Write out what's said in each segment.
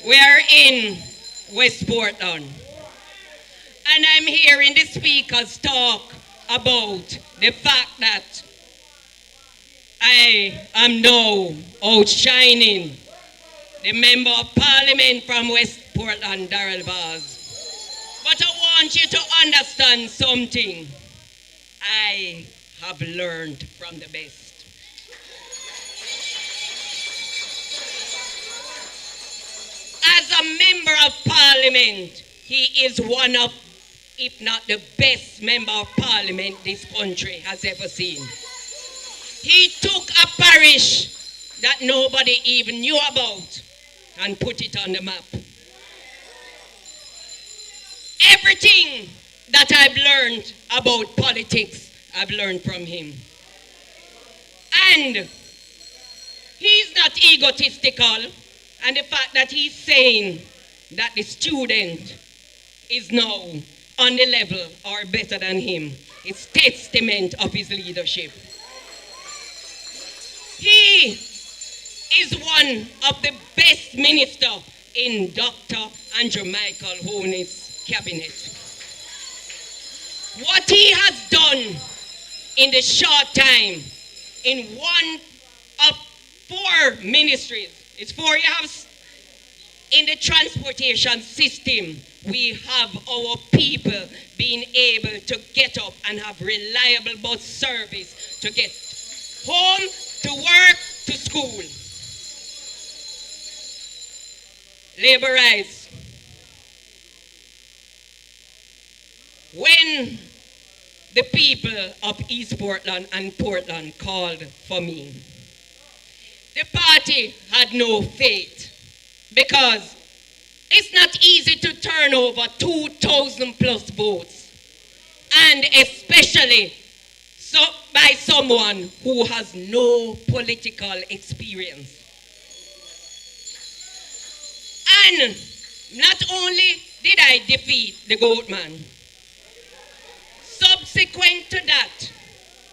We are in West Portland, and I'm hearing the speakers talk about the fact that I am now outshining the Member of Parliament from West Portland, Darrell Vaz. But I want you to understand something. I have learned from the best. As a Member of Parliament, he is one of, if not the best Member of Parliament this country has ever seen. He took a parish that nobody even knew about and put it on the map. Everything that I've learned about politics, I've learned from him. And he's not egotistical, and the fact that he's saying that the student is now on the level or better than him is testament of his leadership. He is one of the best ministers in Dr. Andrew Michael Honey's cabinet. What he has done in the short time in one of 4 ministries, it's 4 years, in the transportation system, we have our people being able to get up and have reliable bus service to get home, to work, to school. Labor rights. When the people of East Portland and Portland called for me, the party had no faith because it's not easy to turn over 2,000 plus votes, and especially by someone who has no political experience. And not only did I defeat the goat man, subsequent to that,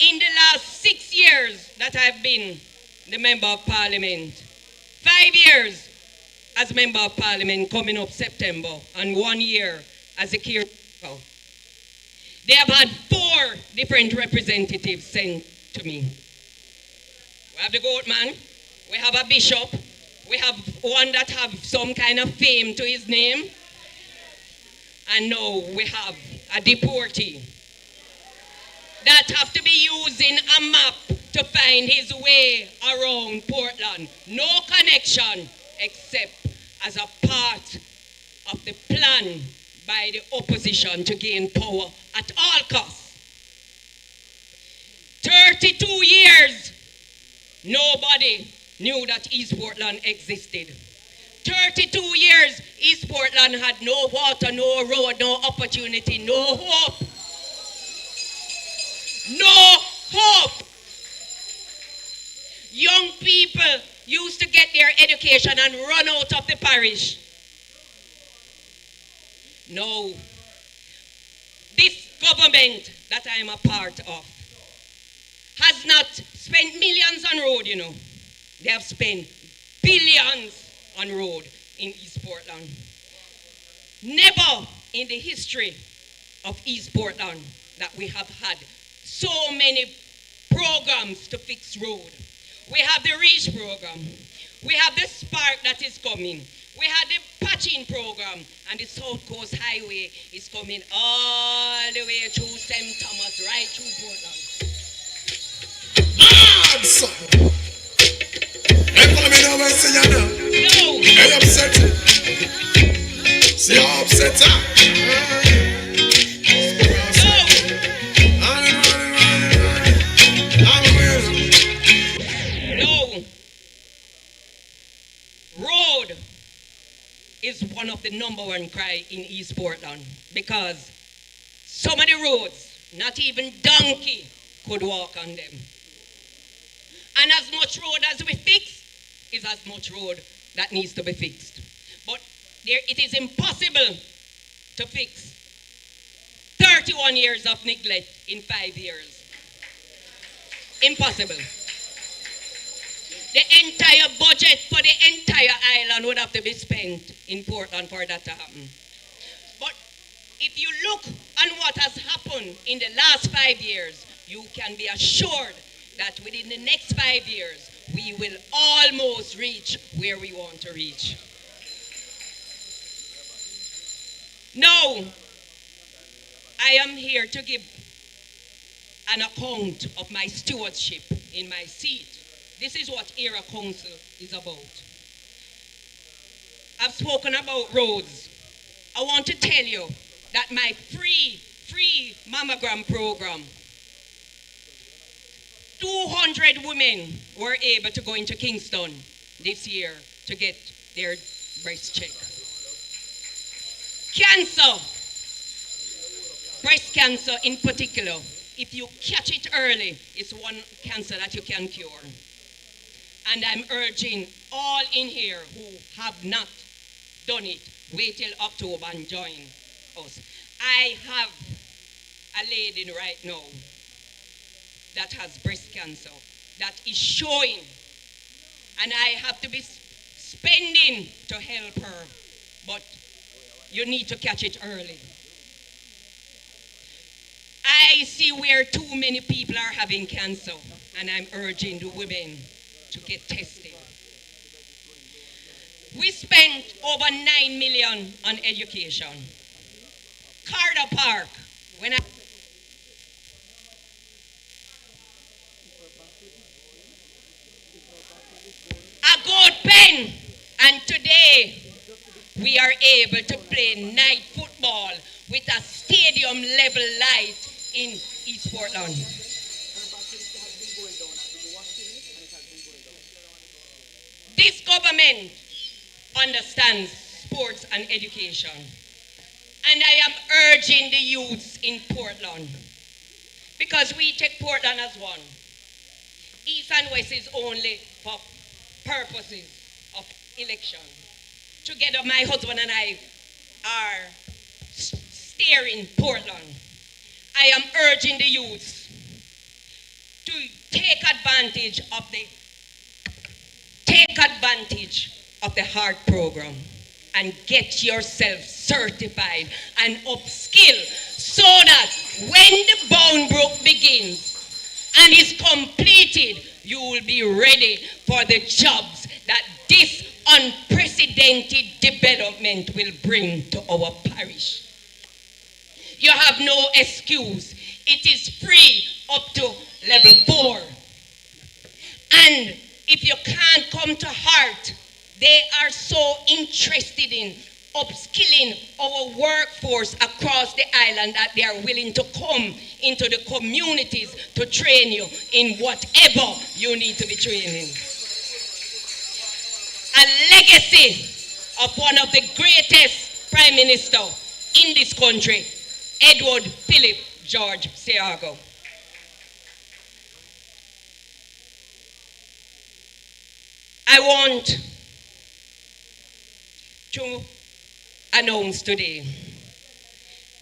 in the last 6 years that I've been the Member of Parliament, 5 years as Member of Parliament coming up September, and 1 year as a caretaker, they have had 4 different representatives sent to me. We have the goat man, we have a bishop, we have one that have some kind of fame to his name, and now we have a deportee that have to be using a map to find his way around Portland. No connection except as a part of the plan by the opposition to gain power at all costs. 32 years, nobody knew that East Portland existed. 32 years, East Portland had no water, no road, no opportunity, no hope. No hope. Young people used to get their education and run out of the parish. No. This government that I am a part of has not spent millions on road, you know. They have spent billions on road in East Portland. Never in the history of East Portland that we have had so many programs to fix road. We have the REACH program. We have the Spark that is coming. We have the patching program, and the South Coast Highway is coming all the way through St. Thomas, right through Portland. Mad son! Hey, follow me now, I say you know. No. Hey, upset. See how upset, huh? Road is one of the #1 cry in East Portland because some of the roads, not even donkey could walk on them. And as much road as we fix is as much road that needs to be fixed. But it is impossible to fix 31 years of neglect in 5 years. Impossible. The entire budget for the entire island would have to be spent in Portland for that to happen. But if you look on what has happened in the last 5 years, you can be assured that within the next 5 years, we will almost reach where we want to reach. Now, I am here to give an account of my stewardship in my seat. This is what Era Council is about. I've spoken about roads. I want to tell you that my free mammogram program, 200 women were able to go into Kingston this year to get their breast checked. Cancer, breast cancer in particular, if you catch it early, it's one cancer that you can cure. And I'm urging all in here who have not done it, wait till October and join us. I have a lady right now that has breast cancer that is showing, and I have to be spending to help her, but you need to catch it early. I see where too many people are having cancer, and I'm urging the women to get tested. We spent over 9 million on education. Carter Park, when I a gold pen, and today we are able to play night football with a stadium level light in East Portland. This government understands sports and education, and I am urging the youths in Portland, because we take Portland as one. East and West is only for purposes of election. Together, my husband and I are steering Portland. I am urging the youths to take advantage of the HEART program and get yourself certified and upskill, so that when the Boundbrook begins and is completed, you will be ready for the jobs that this unprecedented development will bring to our parish. You have no excuse. It is free up to level 4. And if you can't come to HEART, they are so interested in upskilling our workforce across the island that they are willing to come into the communities to train you in whatever you need to be trained in. A legacy of one of the greatest prime minister in this country, Edward Philip George Seago. I want to announce today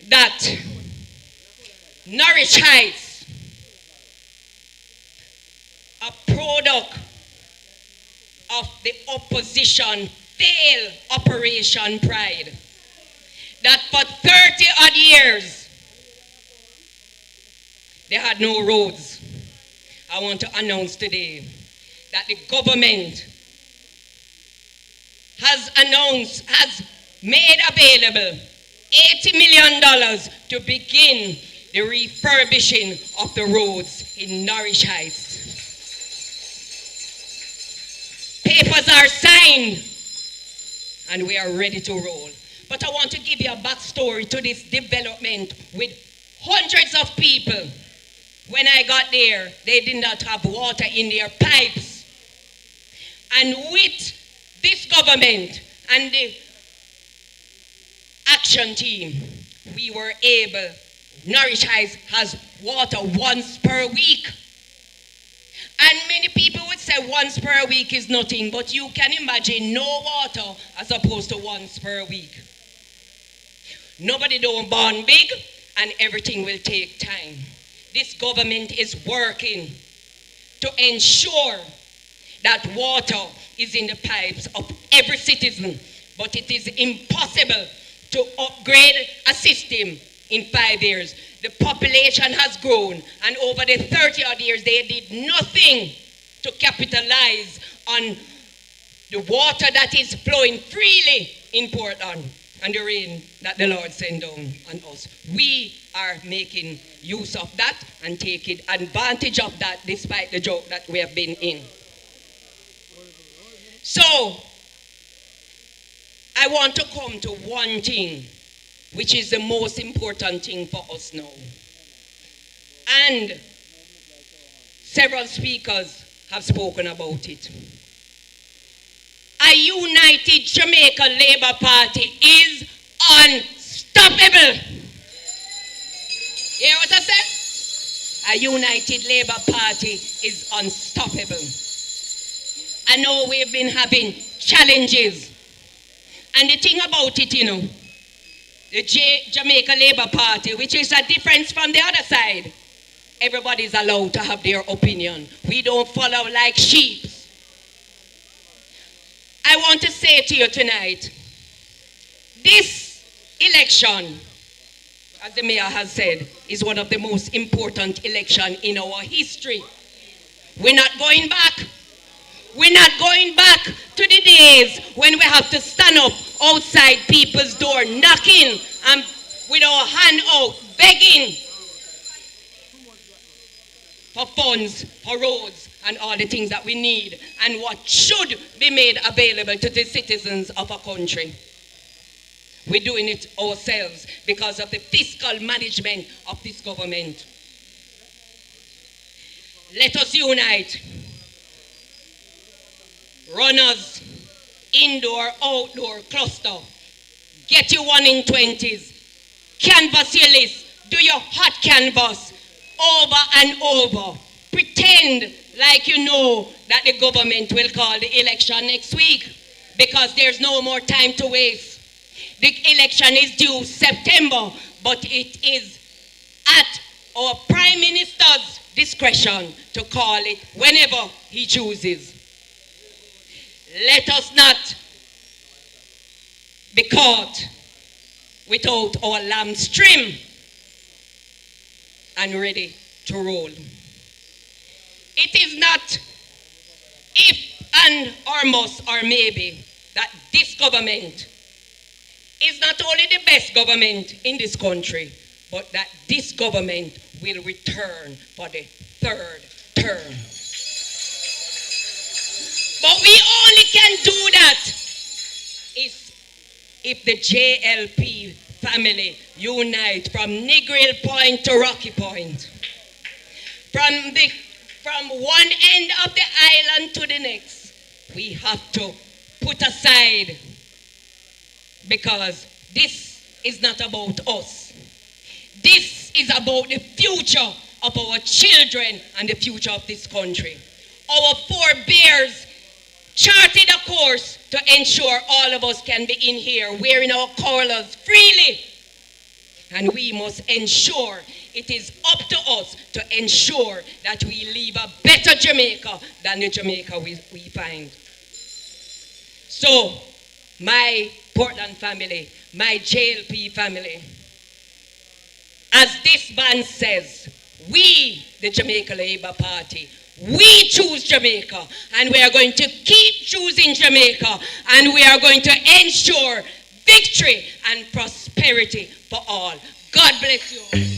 that Norwich Heights, a product of the opposition failed Operation Pride, that for 30 odd years they had no roads. I want to announce today that the government has made available $80 million to begin the refurbishing of the roads in Norwich Heights. Papers are signed and we are ready to roll. But I want to give you a backstory to this development with hundreds of people. When I got there, they did not have water in their pipes. And with this government and the action team, we were able, Norwich Heights has water once per week. And many people would say once per week is nothing, but you can imagine no water as opposed to once per week. Nobody don't born big, and everything will take time. This government is working to ensure that water is in the pipes of every citizen, but it is impossible to upgrade a system in 5 years. The population has grown, and over the 30-odd years, they did nothing to capitalize on the water that is flowing freely in Portland and the rain that the Lord sent down on us. We are making use of that and taking advantage of that despite the joke that we have been in. So, I want to come to one thing, which is the most important thing for us now. And several speakers have spoken about it. A united Jamaica Labour Party is unstoppable. You hear what I said? A united Labour Party is unstoppable. I know we've been having challenges. And the thing about it, you know, the Jamaica Labour Party, which is a difference from the other side, everybody's allowed to have their opinion. We don't follow like sheep. I want to say to you tonight, this election, as the mayor has said, is one of the most important elections in our history. We're not going back. We're not going back to the days when we have to stand up outside people's door, knocking and with our hand out, begging for funds, for roads, and all the things that we need, and what should be made available to the citizens of our country. We're doing it ourselves because of the fiscal management of this government. Let us unite. Runners, indoor, outdoor, cluster. Get your 1 in 20s. Canvass your list. Do your hot canvass over and over. Pretend like you know that the government will call the election next week, because there's no more time to waste. The election is due September, but it is at our Prime Minister's discretion to call it whenever he chooses. Let us not be caught without our lamb's trim and ready to roll. It is not if and or must or maybe that this government is not only the best government in this country, but that this government will return for the 3rd term. But we only can do that if the JLP family unite from Negril Point to Rocky Point. From one end of the island to the next, we have to put aside, because this is not about us. This is about the future of our children and the future of this country. Our forebears charted a course to ensure all of us can be in here wearing our colors freely. And we must ensure, it is up to us to ensure that we leave a better Jamaica than the Jamaica we find. So, my Portland family, my JLP family, as this band says, we, the Jamaica Labour Party, we choose Jamaica, and we are going to keep choosing Jamaica, and we are going to ensure victory and prosperity for all. God bless you.